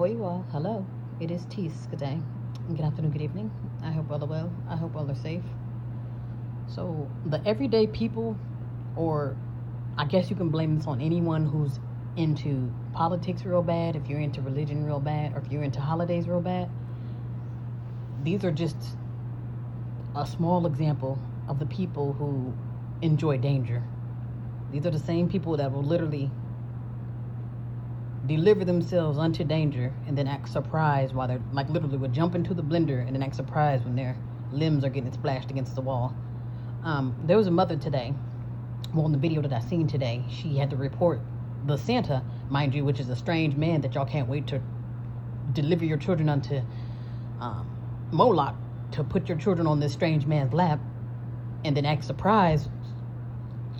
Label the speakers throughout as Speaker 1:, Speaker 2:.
Speaker 1: Ahoy, you all. Hello. It is Tees. Good day. Good afternoon, good evening. I hope all are well. I hope all are safe. So, the everyday people, or I guess you can blame this on anyone who's into politics real bad, if you're into religion real bad, or if you're into holidays real bad, these are just a small example of the people who enjoy danger. These are the same people that will literally deliver themselves unto danger and then act surprised while they're like literally would jump into the blender and then act surprised when their limbs are getting splashed against the wall. There was a mother today, well, in the video that I seen today, she had to report the Santa, mind you, which is a strange man that y'all can't wait to deliver your children unto Moloch, to put your children on this strange man's lap and then act surprised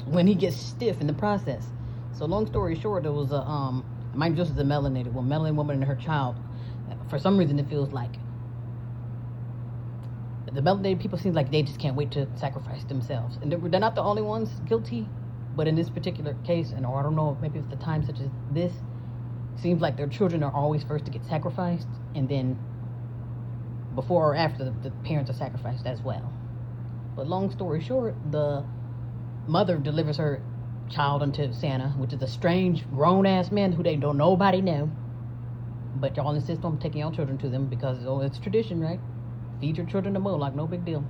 Speaker 1: when he gets stiff in the process. So long story short, there was a mind you, this is a melanated woman and her child. For some reason, it feels like the melanated people seem like they just can't wait to sacrifice themselves, and they're not the only ones guilty. But in this particular case, and or I don't know, maybe it's the time such as this, seems like their children are always first to get sacrificed, and then before or after the parents are sacrificed as well. But long story short, the mother delivers her child unto Santa, which is a strange grown-ass man who they don't nobody know. But y'all insist on taking y'all children to them because, oh, it's tradition, right? Feed your children to Moloch, no big deal.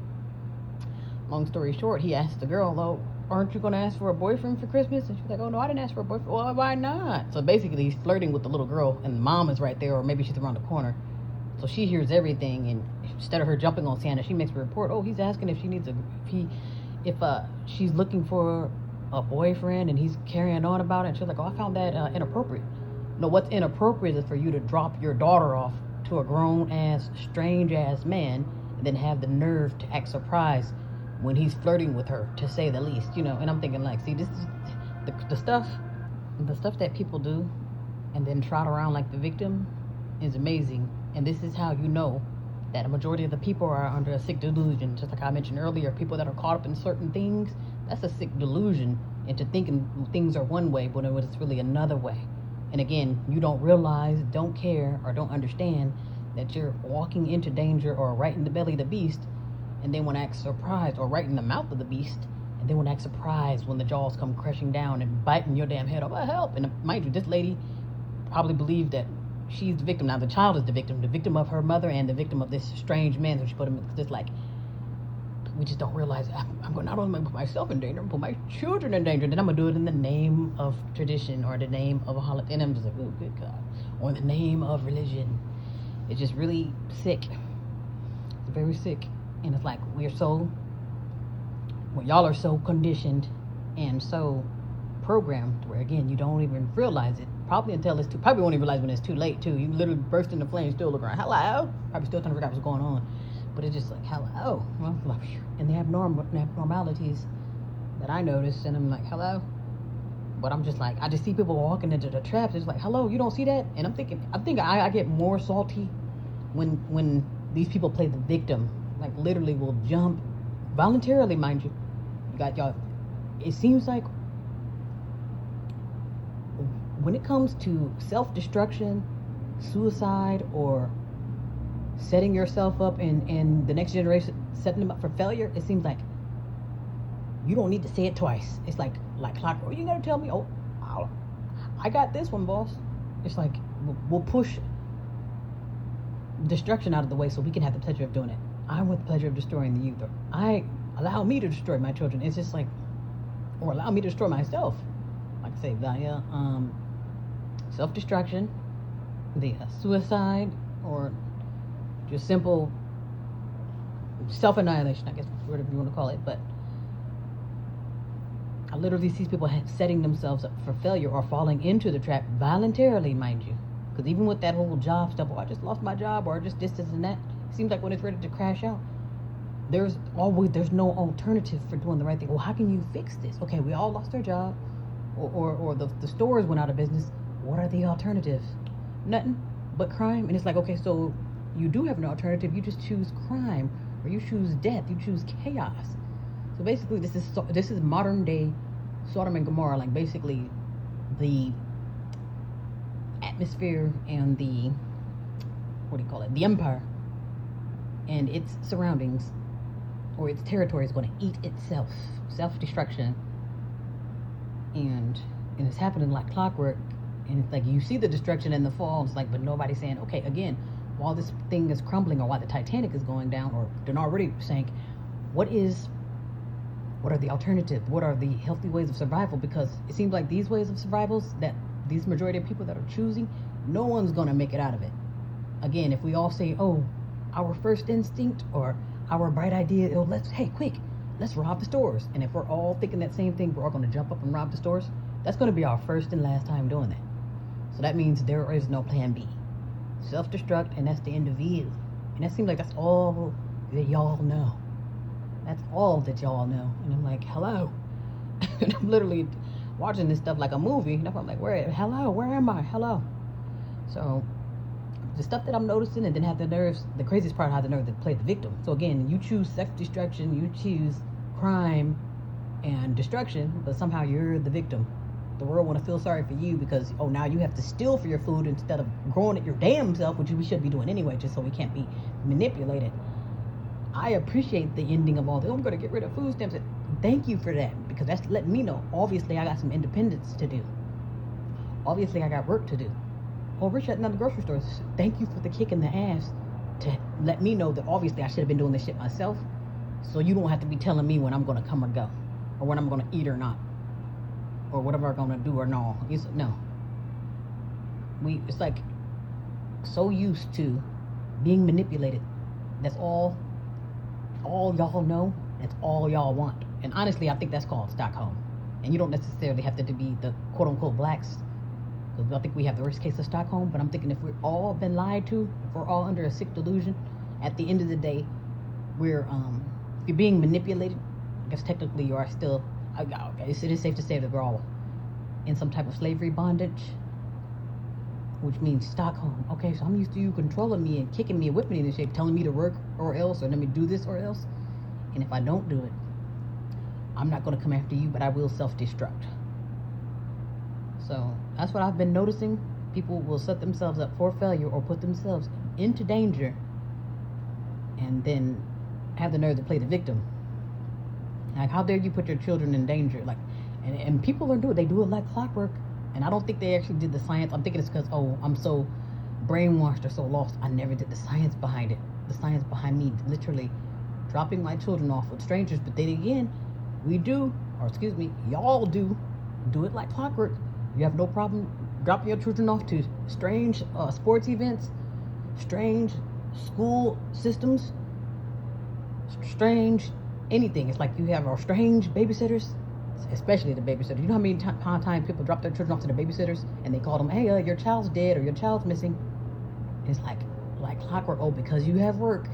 Speaker 1: Long story short, he asked the girl, oh, aren't you going to ask for a boyfriend for Christmas? And she's like, oh, no, I didn't ask for a boyfriend. Well, why not? So basically, he's flirting with the little girl, and the mom is right there, or maybe she's around the corner. So she hears everything, and instead of her jumping on Santa, she makes a report. Oh, he's asking if she needs if she's looking for a boyfriend, and he's carrying on about it. And she's like, oh, I found that inappropriate. No, what's inappropriate is for you to drop your daughter off to a grown-ass, strange-ass man, and then have the nerve to act surprised when he's flirting with her, to say the least, you know. And I'm thinking, like, see, this is the stuff that people do and then trot around like the victim is amazing. And this is how you know that a majority of the people are under a sick delusion. Just like I mentioned earlier, people that are caught up in certain things, that's a sick delusion into thinking things are one way, but it's really another way. And again, you don't realize, don't care, or don't understand that you're walking into danger, or right in the belly of the beast, and then when act surprised, or right in the mouth of the beast, and then when act surprised when the jaws come crashing down and biting your damn head off. Oh, help! And mind you, this lady probably believed that she's the victim. Now the child is the victim of her mother, and the victim of this strange man who she put him in. Just like, we just don't realize I'm going not only to put myself in danger, I'm going to put my children in danger. Then I'm going to do it in the name of tradition, or the name of a holiday. And I'm just like, oh, good God. Or in the name of religion. It's just really sick. It's very sick. And it's like, y'all are so conditioned and so programmed where, again, you don't even realize it. Probably until probably won't even realize when it's too late, too. You literally burst into flames, still looking around. Hello? Probably still trying to figure out what's going on. But it's just like, hello. And they have abnormalities that I notice, and I'm like, hello? But I'm just like, I just see people walking into the traps. It's like, hello, you don't see that? And I think I get more salty when these people play the victim. Like, literally will jump voluntarily, mind you. You got y'all. It seems like when it comes to self-destruction, suicide, or setting yourself up and the next generation, setting them up for failure, it seems like you don't need to say it twice. It's like clockwork. Oh, you gotta tell me, oh, I got this one, boss. It's like, we'll push destruction out of the way so we can have the pleasure of doing it. I want the pleasure of destroying the youth. Or allow me to destroy my children. It's just like, or allow me to destroy myself. Like I say, via self-destruction, the suicide, or just simple self-annihilation, I guess, whatever you want to call it. But I literally see people setting themselves up for failure or falling into the trap voluntarily, mind you. Because even with that whole job stuff, I just lost my job, or just this and that, it seems like when it's ready to crash out, there's no alternative for doing the right thing. Well, how can you fix this? Okay, we all lost our job, or the stores went out of business. What are the alternatives? Nothing but crime. And it's like, okay, so you do have an alternative. You just choose crime, or you choose death. You choose chaos. So basically, this is modern day Sodom and Gomorrah. Like, basically, the atmosphere and the what do you call it, the empire and its surroundings or its territory is going to eat itself, self-destruction, and it's happening like clockwork. And it's like you see the destruction and the fall. It's like, but nobody's saying, okay, again, while this thing is crumbling or while the Titanic is going down or they're already sank, what are the alternatives? What are the healthy ways of survival? Because it seems like these ways of survivals that these majority of people that are choosing, no one's going to make it out of it. Again, if we all say, oh, our first instinct or our bright idea, oh, let's rob the stores. And if we're all thinking that same thing, we're all going to jump up and rob the stores. That's going to be our first and last time doing that. So that means there is no plan B. Self-destruct, and that's the end of you. And that seems like that's all that y'all know. That's all that y'all know. And I'm like, hello. And I'm literally watching this stuff like a movie. And I'm like, where am I? Hello. So the stuff that I'm noticing, and then have the nerves, the craziest part, I have the nerve to play the victim. So again, you choose self-destruction, you choose crime and destruction, but somehow you're the victim. The world want to feel sorry for you because, oh, now you have to steal for your food instead of growing it your damn self, which we should be doing anyway, just so we can't be manipulated. I appreciate the ending of all this. I'm going to get rid of food stamps. Thank you for that, because that's letting me know, obviously, I got some independence to do. Obviously, I got work to do. Oh, we're shutting down the grocery stores. Thank you for the kick in the ass to let me know that obviously I should have been doing this shit myself, so you don't have to be telling me when I'm going to come or go, or when I'm going to eat or not, or whatever I'm going to do or no. No. It's like so used to being manipulated. That's all y'all know. That's all y'all want. And honestly, I think that's called Stockholm. And you don't necessarily have to be the quote-unquote blacks, because I think we have the worst case of Stockholm. But I'm thinking if we're all been lied to, if we're all under a sick delusion, at the end of the day, if you're being manipulated, I guess technically you are still, okay, it is safe to say that we're all in some type of slavery bondage, which means Stockholm. Okay, so I'm used to you controlling me and kicking me and whipping me in the shape, telling me to work or else, or let me do this or else. And if I don't do it, I'm not going to come after you, but I will self-destruct. So that's what I've been noticing. People will set themselves up for failure or put themselves into danger and then have the nerve to play the victim. Like, how dare you put your children in danger? Like, and people are doing it. They do it like clockwork. And I don't think they actually did the science. I'm thinking it's because, oh, I'm so brainwashed or so lost. I never did the science behind it. The science behind me literally dropping my children off with strangers. But then again, y'all do it like clockwork. You have no problem dropping your children off to strange sports events, strange school systems, strange anything. It's like you have our strange babysitters, especially the babysitters. You know how many times people drop their children off to the babysitters and they call them, hey, your child's dead or your child's missing. It's like clockwork. Oh, because you have work,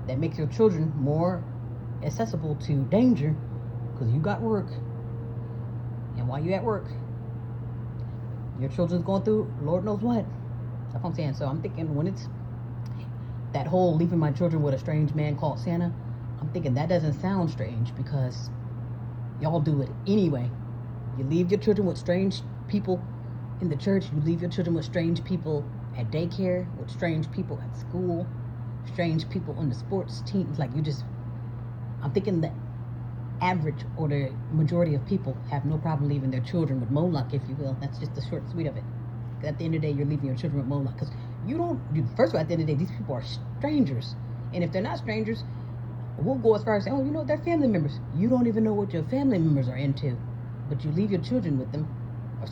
Speaker 1: that makes your children more accessible to danger because you got work. And while you at work, your children's going through Lord knows what. That's what I'm saying. So I'm thinking when it's that whole leaving my children with a strange man called Santa, I'm thinking that doesn't sound strange because y'all do it anyway. You leave your children with strange people in the church. You leave your children with strange people at daycare, with strange people at school, strange people on the sports teams. Like I'm thinking the average or the majority of people have no problem leaving their children with Moloch, if you will. That's just the short and sweet of it. At the end of the day, you're leaving your children with Moloch because first of all, at the end of the day, these people are strangers. And if they're not strangers, we'll go as far as saying, oh, they're family members. You don't even know what your family members are into, but you leave your children with them.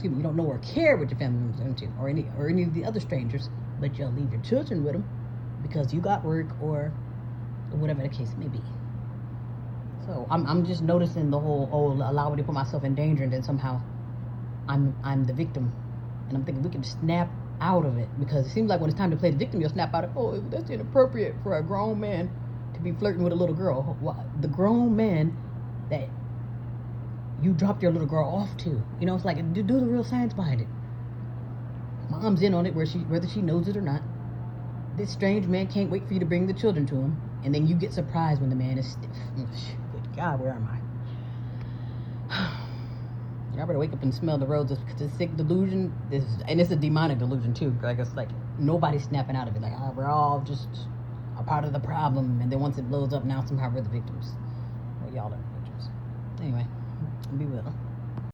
Speaker 1: You don't know or care what your family members are into, or any of the other strangers, but you'll leave your children with them because you got work or whatever the case may be. So I'm just noticing the whole, allow me to put myself in danger, and then somehow I'm the victim. And I'm thinking we can snap out of it, because it seems like when it's time to play the victim, you'll snap out of, oh, that's inappropriate for a grown man to be flirting with a little girl. The grown man that you dropped your little girl off to. It's like, do the real science behind it. Mom's in on it, whether she knows it or not. This strange man can't wait for you to bring the children to him, and then you get surprised when the man is stiff. Good God, where am I? Y'all better wake up and smell the roses, because this sick delusion, and it's a demonic delusion too. Like, it's like nobody's snapping out of it. Like, we're all just a part of the problem, and then once it blows up, now somehow we're the victims. Well, y'all are the victims. Anyway, be well.